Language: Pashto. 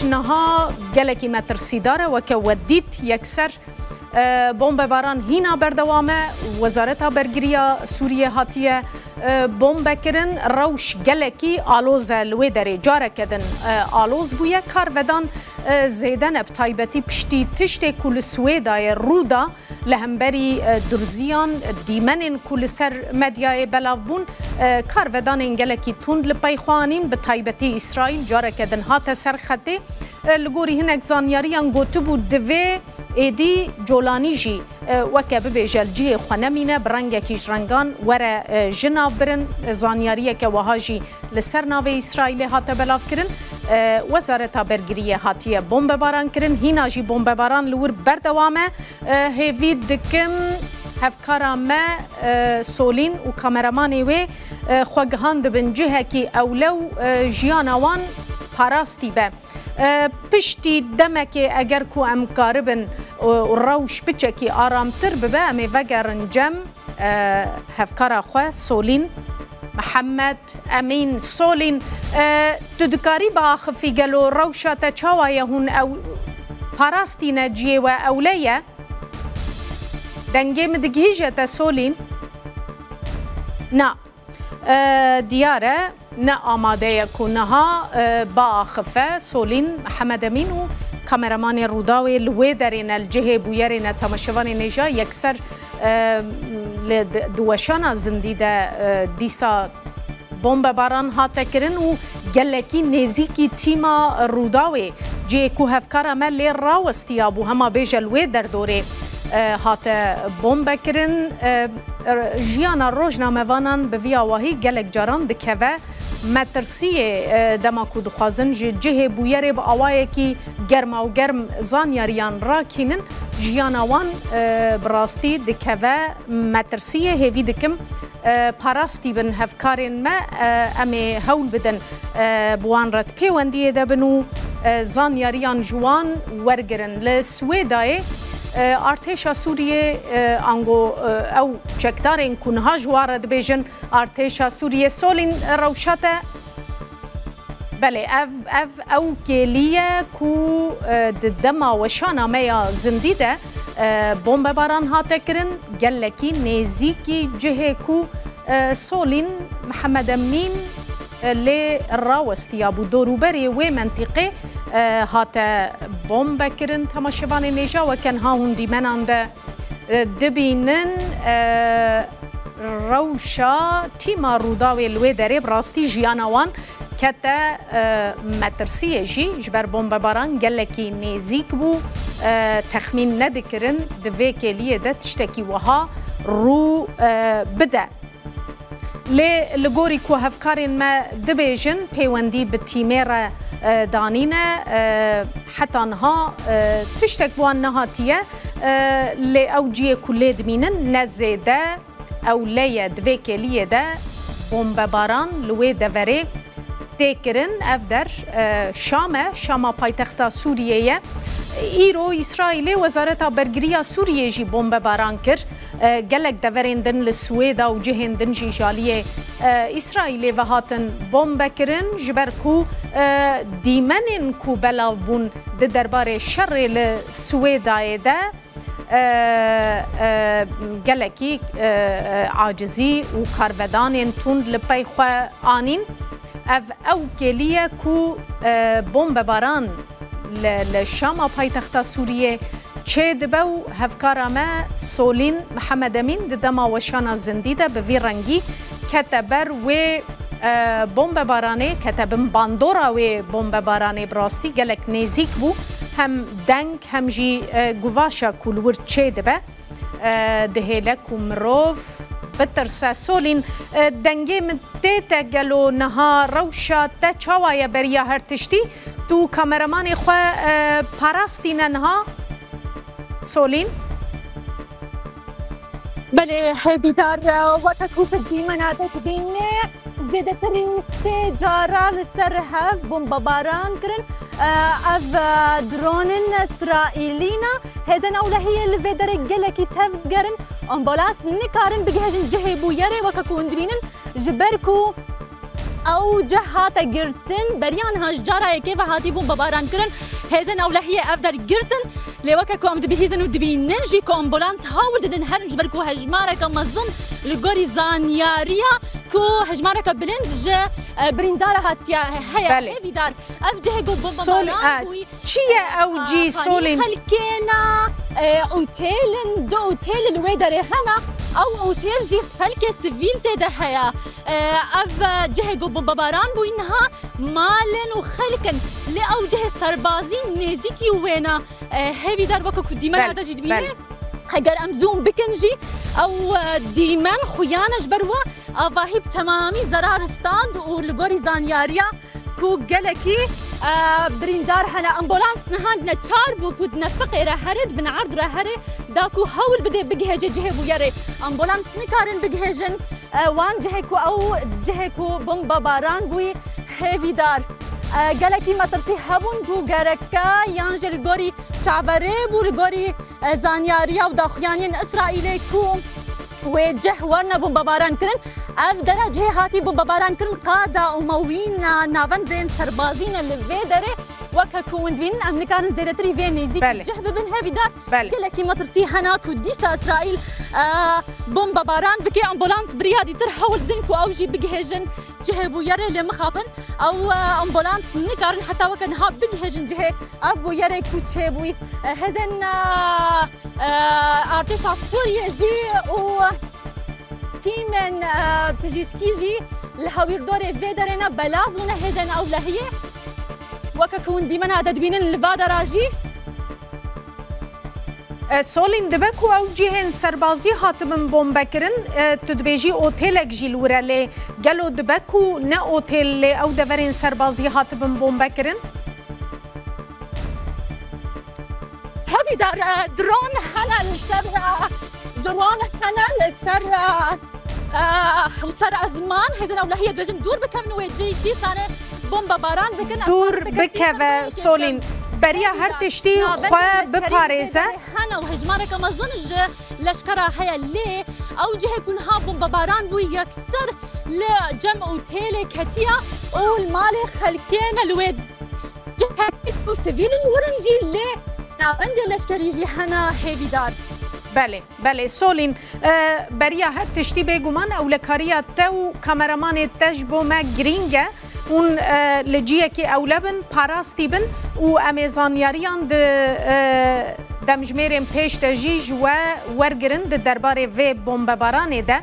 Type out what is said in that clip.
نها گلکی مترسی داره و که ودیت یکسر بمب باران هینا بردوامه وزارت برگریا سوریه هاتیه بمب کرن روش گلکی آلوز لوی داره جاره کدن آلوز بویه کار ودان زیدن بتایبتی پشتی تشت کل سویدای رودا لهمبری درزیان دیمن کل سر مدیای بلاوبون کار ودان انگلکی توند لپای خوانین بتایبتی اسرائیل جاره کدن هات سر خطه لگوری هنک زانیاریان گوتبو دوی ایدی جولانی جی وکه ببیجل جی خونمینه برنگه کیش رنگان وره جناب برن زانیاریه که وهاجی لسر ناوی اسرائیل هاته بلاف کرن وزارت برگریه هاتیه بمب باران کرن هینا جی بمب باران لور بردوامه هیوی دکم هفکارا ما سولین و کامرمانی و خوگهان دبن جهه کی اولو جیانوان پاراستی به پشتی دمکی اگر کو امکاربن روش بچکی آرامتر ببه امی وگرن جم هفکارا خواه سولین محمد امین سولین تدکاری با خفی گلو روشات چاوایه هون او پاراستی نجیه و اولیه دنگه مدگیجه تا سولین نا دیاره نه آماده کنها با خفه سولین محمد امین و کامرمان روداوی لوی درین الجهه بویرین تماشوان نجا یکسر دوشان زندیده دیسا بمب باران هاته کرن و گلکی نزیکی تیما روداوی جه کو هفکار ملی راوستی ابو هما بیجه لوی در دوره هاته بمب کرن جیانا روزنامه وانان به وی آواهی گلک جاران دکوه مترسی دما کو دخوازن جه بویره با آوائه کی گرم و گرم زانیاریان را کینن جیانا وان براستی دکوه مترسی هیوی دکم پاراستی بن هفکارین ما امی هول بدن بوان رد پیوندیه دبنو زانیاریان جوان ورگرن لسویدای ارتشا سوریه انگو او چکدارین کنها جوارد بیجن ارتشا سوریه سولین روشته بله او گلیه کو دما و شانا میا زندیده بمب باران هاته کرن گلکی نیزیکی جهه کو سولین محمد امین لی راوستی ابو دوروبری و منطقه هاته بمب کرن تماشوان نیجا و کن ها هندی منانده دبینن روشا تیما روداوی لوی داره براستی جیانوان کتا مترسیه جی جبر بمب باران گلکی نیزیک بو تخمین ندکرن دوی کلیه ده تشتکی وها رو بده لگوری که هفکارین ما دبیجن پیوندی به تیمه دانینه حتی انها تشتک بوان نهاتیه لی او جیه کلی دمینن نزیده او لیه دوی کلیه ده بمب باران لوی دوره تکرن اف در شام پایتخت سوریه ایرو اسرائیل وزارت برگریا سوریه جی بمب باران کر گلک دورندن لسویدا و جهندن جی جالیه اسرائیل و هاتن بمب کرن جبرکو دیمنن کو بلاو بون ده درباره شر لسویدای ده گلکی عاجزی و کارودان توند لپای خواه آنین او گلیه کو بمب باران لشام پایتخت سوریه چه دبو هفکارا ما سولین محمد امین دما وشانا زندیده به وی رنگی کتبر و بمب بارانه کتبم باندورا و بمب بارانه براستی گلک نزیک بو هم دنگ هم جی گواشا کلور چه دبه دهیلک و مروف بترسه سولین دنگی من تیتا گلو نها روشا تا چاوای بریا هر تشتی تو کامرمان خواه پاراستی ننها سولین بله بیدار وقت کوف دیمن تبینه زیده ترین سه جارا لسر هف بمب باران کرن اف درون اسرائیلینا هدن اولهی لفدر گلکی تفگرن امبولاس نکارن بگهجن جهی بویره وکا کندرینن جبرکو او جهات گرتن بریان هجارا که و هاتی بوم بباران کرن هزن اولهیه افدر گرتن لوکا کوم دبیهزن و دبیننجی کو امبولانس هاول ددن هرنج برکو هجمارا کمزن لگوری زانیاریا کو هجمارا کبلند ج بریندار هاتیا هيا هيفيدار افجه جو بوم بباران چیه او جی سولین خلکنا اوتيل دو اوتيل الويدر خنا او اوتيل جي خلك سيفيل تدهيا اف جهه جو بباران بو انها مالن وخلكن لاوجه سربازين نزيكي وينا هيفي دار وكو ديما هذا جي دبينه اگر امزوم بكنجي او ديمان خويانا جبروا افاهيب تمامي زرار ستاند ولغوري زانياريا كو جلكي بريندار هنا امبولانس نهاندنا تشار بو كود نفقي رهرد بنعرض رهري داكو هول بدي بجهج جهبو يري امبولانس نكارن بجهجن وان جهكو او جهكو بومبا باران بوي هيفي دار جلكي ما ترسي هبون بو جركا يانجل غوري شعبري بو لغوري زانياريا وداخيانين اسرائيلي كو وجه ورنا بومبا باران كرن اف درجه هاتي بومبا باران كرن قاده وموين نافندين سربازين اللي فيدري وككون بين امريكان زيدتري في نيزيك جهب بن هافي دار كلكي ما ترسي هناك وديسا اسرائيل بومبا باران بكي امبولانس بريادي ترحول دنكو اوجي بجهجن جهبو يري لمخابن او امبولانس نكارن حتى وكان ها بجهجن جهه ابو يري كوتشيبوي هزن ارتيسا سوريا جي و تيمن بجيشكيجي الهوير دوري فيدرنا بلافونا هزن اولهيه وككون ديما هذا دبينن الفادا راجي سولین دبکو او جهن سربازی هاتمن بومبکرن تدبیجی اوتیلک جیلوره لی گلو دبکو نه اوتیل لی او دورین سربازی هاتمن بومبکرن هذه دار درون هنا للسر درون هنا للسر ازمان هذن اولهيه بجن دور بكم ويجي 30 سنه بومبا باران بكن دور بكفه سولین بریا هر تشتی خواه بپارزه هنا وهجمارة كمظنج لشكرا هيا اللي او جهه كلها بومبا باران بو يكسر لجمع اوتيلي كتيا والمالي خلكينا الويد جهه سيفيل الورنجي اللي عند لشكري جي هنا هيفي دار بله سولین بریا هر تشتی بگومان اولکاریا تو کامرامان تجبو ما گرینگه اون لجیه که اولبن پاراستی بن و امیزانیاریان دمجمیرین پیش تجیج و ورگرن درباره و بومبارانه ده